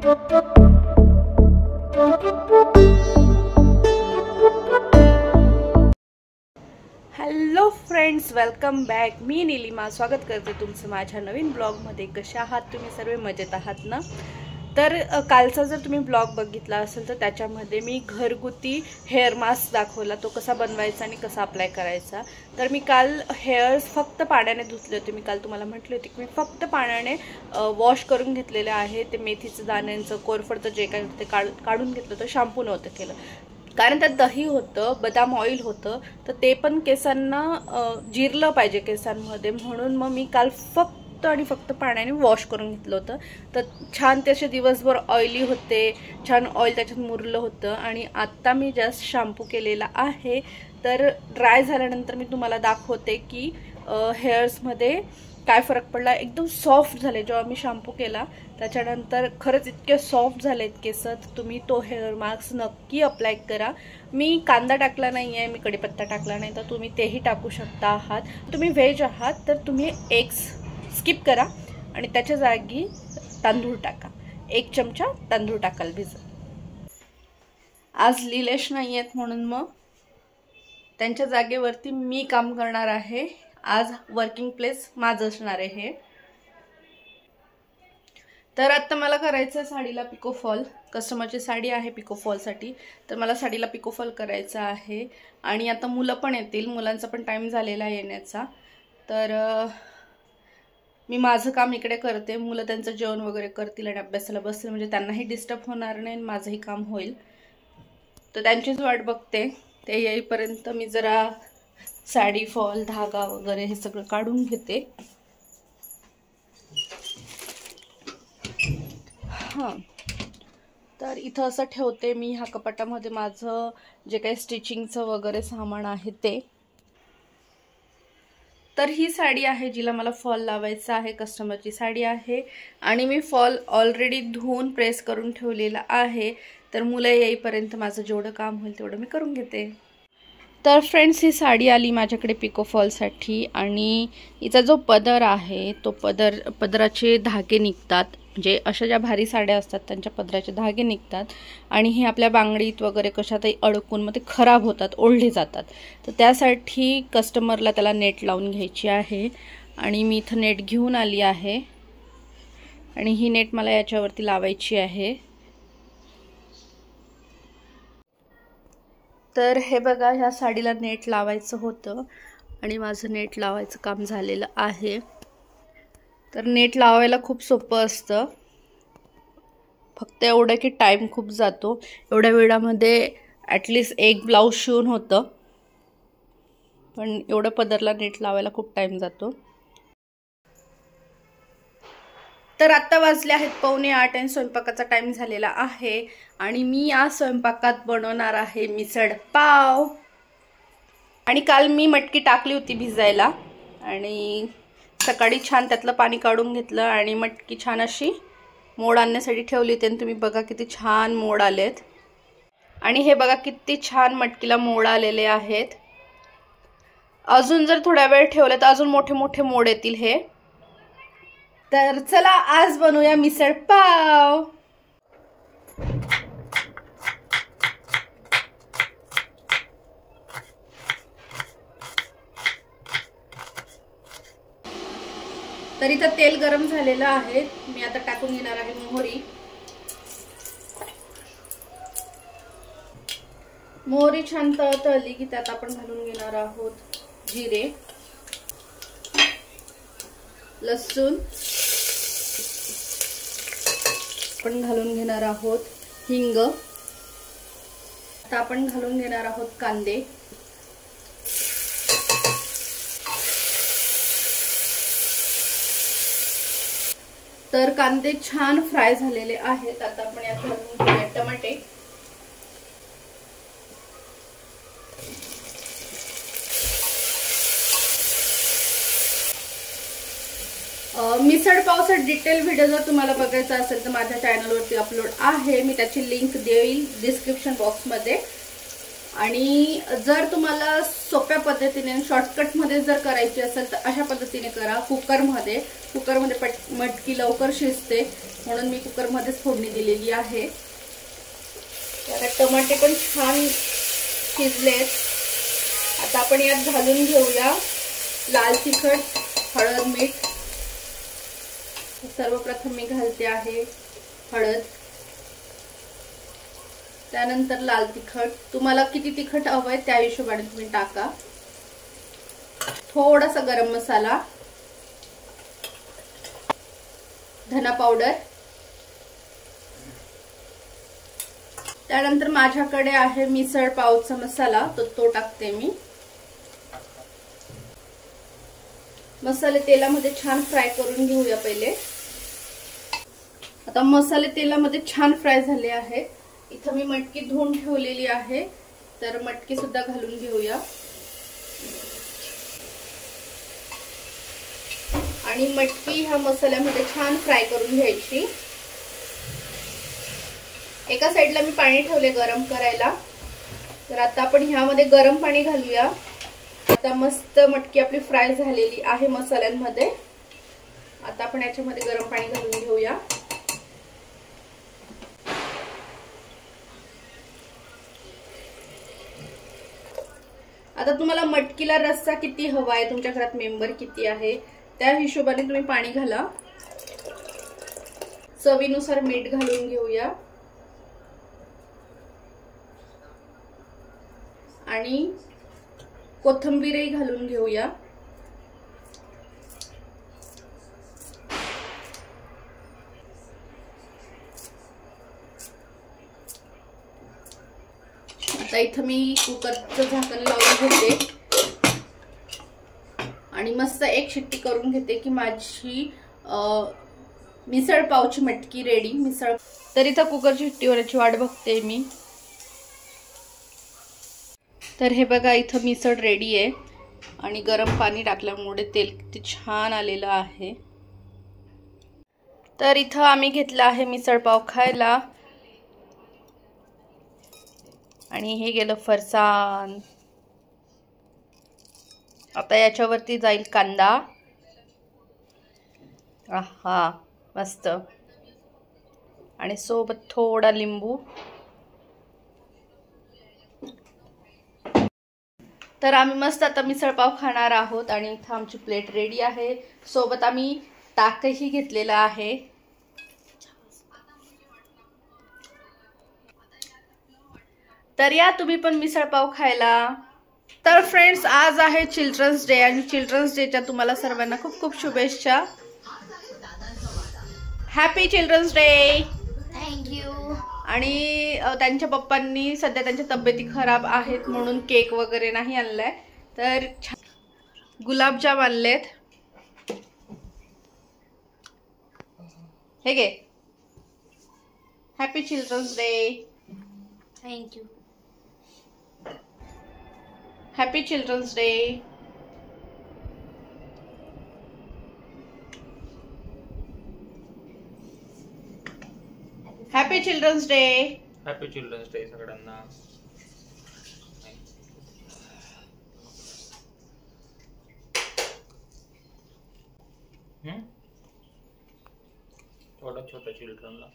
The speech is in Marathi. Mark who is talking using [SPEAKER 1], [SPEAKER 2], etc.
[SPEAKER 1] Hello friends, welcome back. मी नीलिमा स्वागत करते तुमचं माझ्या नवीन ब्लॉगमध्ये. कशा आहात तुम्ही? सर्व मजेत आहात ना? तर कालचा जर तुम्ही ब्लॉग बघितला असेल तर त्याच्यामध्ये मी घरगुती हेअर मास्क दाखवला, तो कसा बनवायचा आणि कसा अप्लाय करायचा. तर मी काल हेअर्स फक्त पाण्याने धुतले होते. मी काल तुम्हाला म्हटले होते की मी फक्त पाण्याने वॉश करून घेतलेले आहे. ते मेथीचं दाण्यांचं कोरफडचं जे काही होतं ते काढून घेतलं होतं. शॅम्पू नव्हतं केलं कारण त्यात दही होतं, बदाम ऑइल होतं, तर ते पण केसांना जिरलं पाहिजे केसांमध्ये, म्हणून मग मी काल फक्त आणि फक्त पाण्याने वॉश करून घेतलं होतं. तर छान ते असे दिवसभर ऑइली होते, छान ऑइल त्याच्यात मुरलं होतं. आणि आत्ता मी जस्ट शॅम्पू केलेला आहे. तर ड्राय झाल्यानंतर मी तुम्हाला दाखवते की हेअर्समध्ये काय फरक पडला. एकदम सॉफ्ट झाले जेव्हा मी शॅम्पू केला त्याच्यानंतर. खरंच इतके सॉफ्ट झालेत केस. तुम्ही तो हेअर मास्क नक्की अप्लाय करा. मी कांदा टाकला नाही आहे, मी कढीपत्ता टाकला नाही, तर तुम्ही तेही टाकू शकता आहात. तुम्ही व्हेज आहात तर तुम्ही एग्स स्किप करा आणि त्याच्या जागी तांदूळ टाका. 1 चमचा तांदूळ टाकाल भिजत. आज लिलेश नाही आहेत म्हणून मग त्यांच्या जागेवरती मी काम करणार आहे. आज वर्किंग प्लेस माझं असणार आहे. तर आता मला करायचं साडीला पिकोफॉल. कस्टमरची साडी आहे पिकोफॉलसाठी, तर मला साडीला पिकोफॉल करायचा आहे. आणि आता मुलं पण येतील, मुलांचा पण टाईम झालेला आहे येण्याचा. तर मी माझं काम इकडे करते, मुलं त्यांचं जेवण वगैरे करतील आणि अभ्यासाला बसतील, म्हणजे त्यांनाही डिस्टर्ब होणार नाही, माझंही काम होईल. तर त्यांचीच वाट बघते. ते येईपर्यंत मी जरा साडी फॉल, धागा वगैरे हे सगळं काढून घेते. हां, तर इथं असं ठेवते मी ह्या कपाटामध्ये माझं जे काही स्टिचिंगचं वगैरे सामान आहे ते. तर ही साडी आहे जिला मला फॉल लावायचा आहे. कस्टमरची साडी आहे आणि मी फॉल ऑलरेडी धुवून प्रेस करून ठेवलेला आहे. तर मुलं येईपर्यंत माझं जेवढं काम होईल तेवढं मी करून घेते. तर फ्रेंड्स, ही साडी आली माझ्याकडे पिकोफॉलसाठी आणि हिचा जो पदर आहे तो पदराचे धागे निघतात. म्हणजे अशा ज्या भारी साड्या असतात त्यांच्या पदराचे धागे निघतात आणि हे आपल्या बांगडीत वगैरे कशातही अडकून मग ते खराब होतात, ओढले जातात. तर त्यासाठी कस्टमरला त्याला नेट लावून घ्यायची आहे आणि मी इथं नेट घेऊन आली आहे आणि ही नेट मला याच्यावरती लावायची आहे. तर हे बघा, ह्या साडीला नेट लावायचं होतं आणि माझं नेट लावायचं काम झालेलं आहे. तर नेट लावायला खूप सोपं असतं, फक्त एवढं की टाईम खूप जातो. एवढ्या वेळामध्ये ॲटलिस्ट एक ब्लाऊज शिवून होतं, पण एवढं पदरला नेट लावायला खूप टाईम जातो. तर आत्ता वाजले आहेत 7:45 आणि स्वयंपाकाचा टाईम झालेला आहे. आणि मी आज स्वयंपाकात बनवणार आहे मिसळ पाव. आणि काल मी मटकी टाकली होती भिजायला आणि सकाळी छान त्यातलं पाणी काढून घेतलं आणि मटकी छान अशी मोड आणण्यासाठी ठेवली होती. आणि तुम्ही बघा किती छान मोड आलेत. आणि हे बघा किती छान मटकीला मोड आलेले आहेत. अजून जर थोड्या वेळ ठेवले तर अजून मोठे मोठे मोड येतील हे. तर चला आज बनवूया मिसळ पाव. तर इथं तेल गरम झालेलं आहे. मी आता टाकून घेणार आहे मोहरी. मोहरी छान तळतळली की त्यात आपण घालून घेणार आहोत जिरे, लसूण, आपण घालून घेणार आहोत हिंग. आता आपण घालून घेणार आहोत कांदे. तर कांदे छान फ्राय झालेले आहेत. आता आपण यात घालून घेऊया टमाटे. मिसळ पावचा डिटेल व्हिडिओ जर तुम्हाला बघायचा असेल तर माझ्या चॅनलवरती अपलोड आहे. मी त्याची लिंक देईल डिस्क्रिप्शन बॉक्समध्ये. आणि जर तुम्हाला सोप्या पद्धतीने शॉर्टकटमध्ये जर करायची असेल तर अशा पद्धतीने करा, कुकरमध्ये मटकी लवकर शिजते म्हणून मी कुकरमध्येच फोडणी दिलेली आहे. आता टमाटे पण छान शिजलेत. आता आपण यात घालून घेऊया लाल तिखट, हळद, मीठ. सर्वप्रथम मी घालते आहे हळद, त्यानंतर लाल तिखट. तुम्हाला किती तिखट हवंय त्या हिशोबाने तुम्ही टाका. थोडासा गरम मसाला, धना पावडर, त्यानंतर माझ्याकडे आहे मिसळ पावचा मसाला, तो टाकते मी. मसाले तेलामध्ये छान फ्राय करून घेऊया पहिले. आता मसाले तेलामध्ये छान फ्राय झाले आहेत. इथं मी मटकी धुवून ठेवलेली आहे, तर मटकी सुद्धा घालून घेऊया. आणि मटकी ह्या मसाल्यामध्ये छान फ्राय करून घ्यायची. एका साइडला मी पाणी ठेवले गरम करायला, तर आता आपण ह्यामध्ये गरम पाणी घालूया. आता मस्त मटकी आपली फ्राय झालेली आहे मसाल्यांमध्ये. आता आपण याच्यामध्ये गरम पाणी घालून घेऊया. आता तुम्हाला मटकीला रस्सा किती हवा आहे, तुमच्या घरात मेंबर किती आहे त्या हिशोबाने तुम्ही पाणी घाला. चवीनुसार मीठ घालून घेऊया आणि कोथिंबीरही घालून घेऊया. आता इथं मी कुकरचं झाकण लावून घेते आणि मस्त एक शिट्टी करून घेते की माझी मिसळ पावची मटकी रेडी. मिसळ तर इथं कुकरची शिट्टी होण्याची वाट बघते मी. तर हे बघा इथं मिसळ रेडी आहे आणि गरम पाणी टाकल्यामुळे तेल किती छान आलेलं आहे. तर इथं आम्ही घेतला आहे मिसळ पाव खायला आणि हे गेलं फरसाण. आता याच्यावरती जाईल कांदा. आहा मस्त, आणि सोबत थोडा लिंबू. तर आम्ही मस्त आता मिसळ पाव खाणार आहोत आणि इथं आमची प्लेट रेडी आहे. सोबत आम्ही ताकही घेतलेला आहे. तर या तुम्ही पण मिसळ पाव खायला. तर फ्रेंड्स, आज आहे चिल्ड्रन्स डे आणि चिल्ड्रन्स डेच्या तुम्हाला सर्वांना खूप खूप शुभेच्छा. Happy children's day.
[SPEAKER 2] थँक्यू.
[SPEAKER 1] आणि त्यांच्या पप्पांनी सध्या त्यांच्या तब्येती खराब आहेत म्हणून केक वगैरे नाही आणलाय, तर गुलाबजाम आणलेत. हे घे. Happy children's day.
[SPEAKER 2] Thank you.
[SPEAKER 1] Happy children's day. Happy children's day.
[SPEAKER 3] Happy children's day सगळ्यांना. थोडा छोटा चिल्ड्रनला